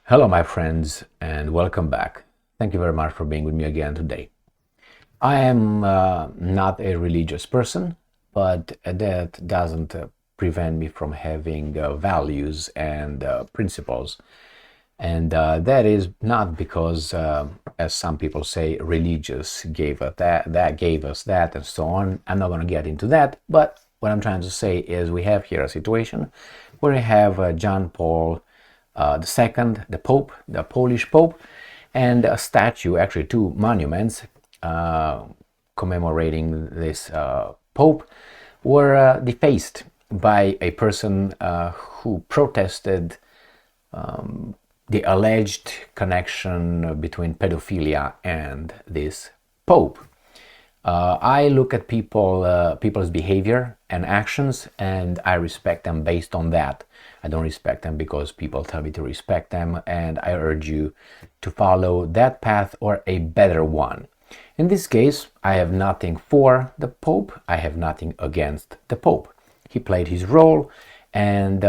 Hello, my friends, and welcome back. Thank you very much for being with me again today. I am not a religious person, but that doesn't prevent me from having values and principles. And that is not because, as some people say, religious gave us that gave us that, and so on. I'm not going to get into that, but what I'm trying to say is we have here a situation where we have John Paul the second, the Pope, the Polish Pope, and a statue, actually two monuments commemorating this Pope, were defaced by a person who protested the alleged connection between pedophilia and this Pope. I look at people's behavior and actions, and I respect them based on that. I don't respect them because people tell me to respect them, and I urge you to follow that path or a better one. In this case, I have nothing for the Pope. I have nothing against the Pope. He played his role, and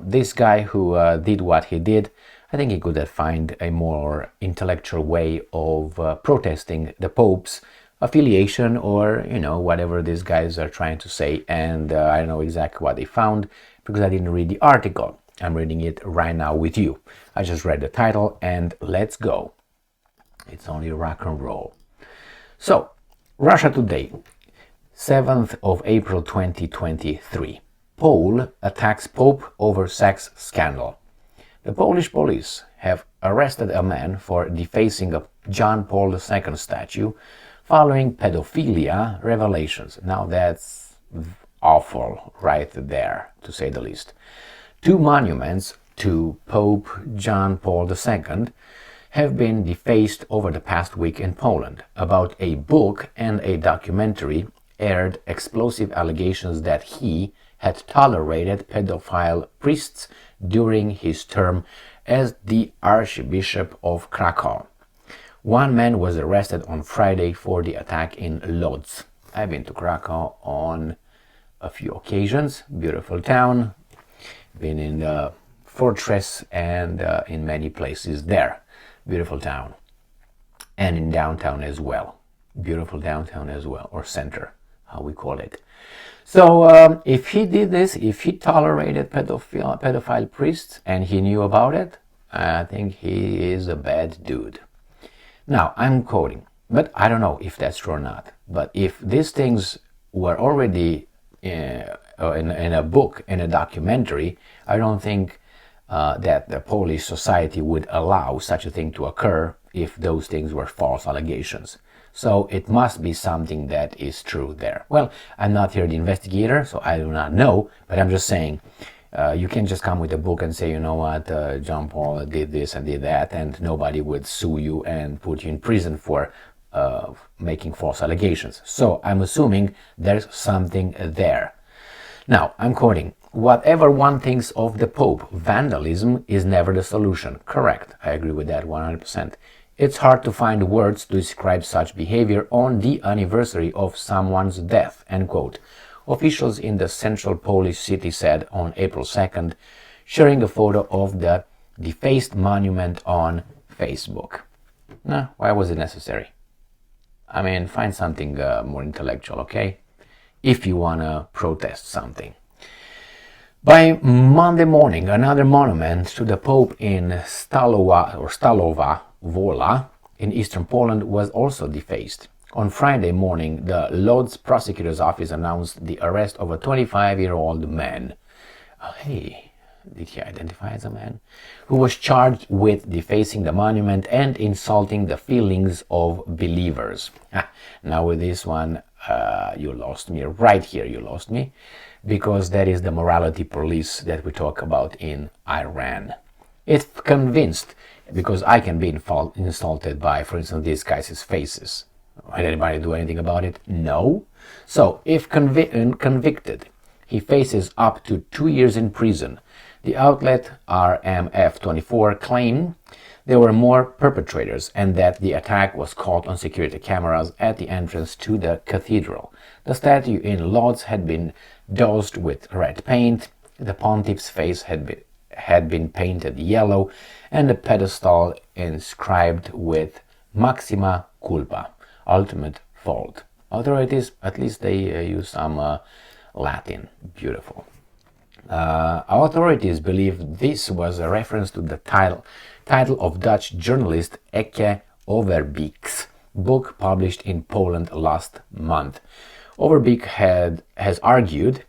this guy who did what he did, I think he could have found a more intellectual way of protesting the Pope's affiliation, or whatever these guys are trying to say. And I know exactly what they found because I didn't read the article. I'm reading it right now with you. I just read the title, and let's go. It's only rock and roll. So, Russia Today, 7th of April 2023. Pole attacks Pope over sex scandal. The Polish police have arrested a man for defacing a John Paul II statue following pedophilia revelations. Now that's awful right there, to say the least. Two monuments to Pope John Paul II have been defaced over the past week in Poland. About a book and a documentary aired explosive allegations that he had tolerated pedophile priests during his term as the Archbishop of Krakow. One man was arrested on Friday for the attack in Lodz. I've been to Krakow on a few occasions. Beautiful town. Been in the fortress and in many places there. Beautiful town. And in downtown as well. Beautiful downtown as well, or center, how we call it. So if he did this, if he tolerated pedophile priests and he knew about it, I think he is a bad dude. Now, I'm quoting, but I don't know if that's true or not. But if these things were already in a book, in a documentary, I don't think that the Polish society would allow such a thing to occur if those things were false allegations. So it must be something that is true there. Well, I'm not here the investigator, so I do not know, but I'm just saying, you can't just come with a book and say, you know what, John Paul did this and did that, and nobody would sue you and put you in prison for making false allegations. So I'm assuming there's something there. Now, I'm quoting, "Whatever one thinks of the Pope, vandalism is never the solution." Correct. I agree with that 100%. It's hard to find words to describe such behavior on the anniversary of someone's death, end quote. Officials in the central Polish city said on April 2nd, sharing a photo of the defaced monument on Facebook. Nah, why was it necessary? I mean, find something more intellectual, okay? If you want to protest something. By Monday morning, another monument to the Pope in Stalowa Wola in eastern Poland was also defaced. On Friday morning, the Lodz prosecutor's office announced the arrest of a 25-year-old man. Hey, did he identify as a man? Who was charged with defacing the monument and insulting the feelings of believers. Now with this one, you lost me. Right here, you lost me. Because that is the morality police that we talk about in Iran. It's convinced, because I can be insulted by, for instance, these guys' faces. Did anybody do anything about it? No. So, if convicted, he faces up to 2 years in prison. The outlet RMF24 claimed there were more perpetrators and that the attack was caught on security cameras at the entrance to the cathedral. The statue in Lodz had been doused with red paint. The pontiff's face had had been painted yellow and the pedestal inscribed with Maxima Culpa, ultimate fault. Authorities, at least they use some Latin. Beautiful. Authorities believe this was a reference to the title of Dutch journalist Eke Overbeek's book published in Poland last month. Overbeek has argued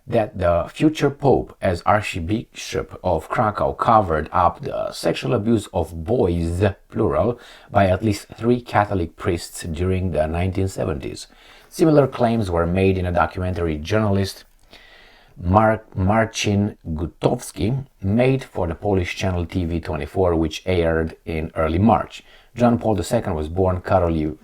that the future Pope, as Archbishop of Krakow, covered up the sexual abuse of boys, plural, by at least 3 Catholic priests during the 1970s. Similar claims were made in a documentary journalist Marcin Gutowski made for the Polish channel TV24, which aired in early March. John Paul II was born Karol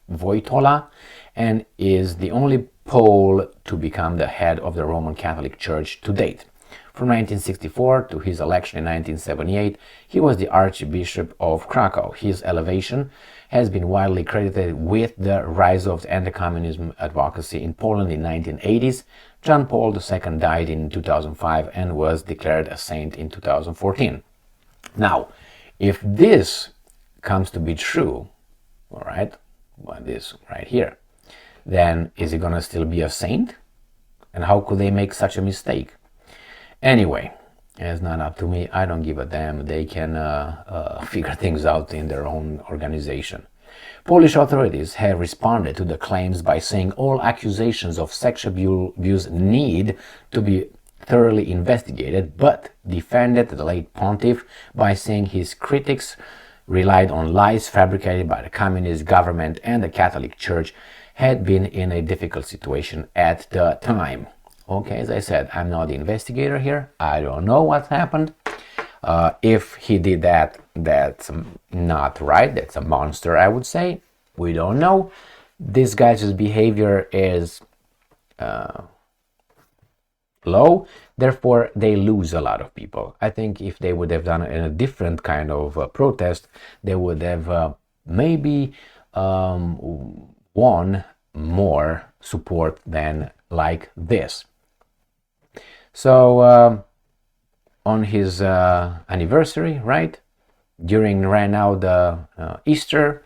Wojtyła and is the only Pole to become the head of the Roman Catholic Church to date. From 1964 to his election in 1978, he was the Archbishop of Krakow. His elevation has been widely credited with the rise of anti-communism advocacy in Poland in the 1980s. John Paul II died in 2005 and was declared a saint in 2014. Now, if this comes to be true, all right, well, this right here, then is he gonna still be a saint? And how could they make such a mistake? Anyway, it's not up to me. I don't give a damn. They can figure things out in their own organization. Polish authorities have responded to the claims by saying all accusations of sexual abuse need to be thoroughly investigated, but defended the late pontiff by saying his critics relied on lies fabricated by the communist government and the Catholic Church had been in a difficult situation at the time. Okay, as I said, I'm not the investigator here. I don't know what happened. If he did that, that's not right. That's a monster, I would say. We don't know. This guy's behavior is low. Therefore, they lose a lot of people. I think if they would have done it in a different kind of protest, they would have maybe won more support than like this. So on his anniversary, right, during right now the Easter,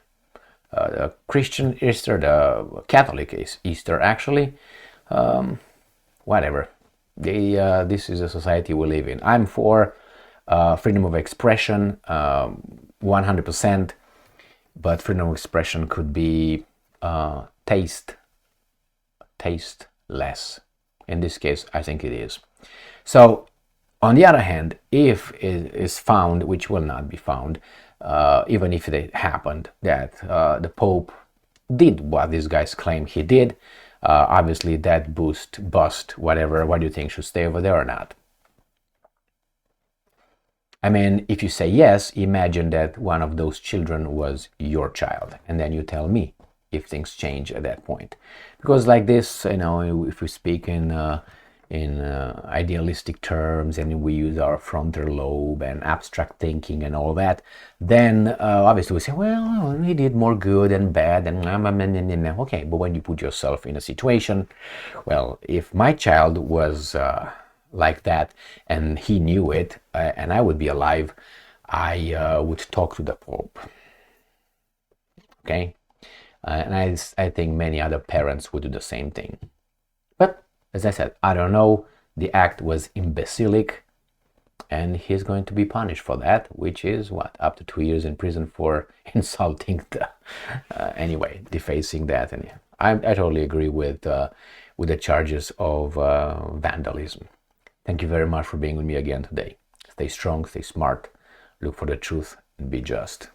the Christian Easter, the Catholic Easter actually, whatever. This is a society we live in. I'm for freedom of expression, 100%, but freedom of expression could be tasteless. In this case, I think it is. So, on the other hand, if it is found, which will not be found, even if it happened, that the Pope did what these guys claim he did, obviously that bust, whatever, what do you think, should stay over there or not? I mean, if you say yes, imagine that one of those children was your child, and then you tell me if things change at that point. Because like this, you know, if we speak in idealistic terms and we use our frontal lobe and abstract thinking and all that, then obviously we say, well, he did more good and bad and okay, but when you put yourself in a situation, well, if my child was like that and he knew it and I would be alive, I would talk to the Pope. Okay? And I think many other parents would do the same thing. But as I said, I don't know. The act was imbecilic, and he's going to be punished for that, which is what, up to 2 years in prison for insulting the, anyway, defacing that. And I totally agree with the charges of vandalism. Thank you very much for being with me again today. Stay strong, stay smart, look for the truth, and be just.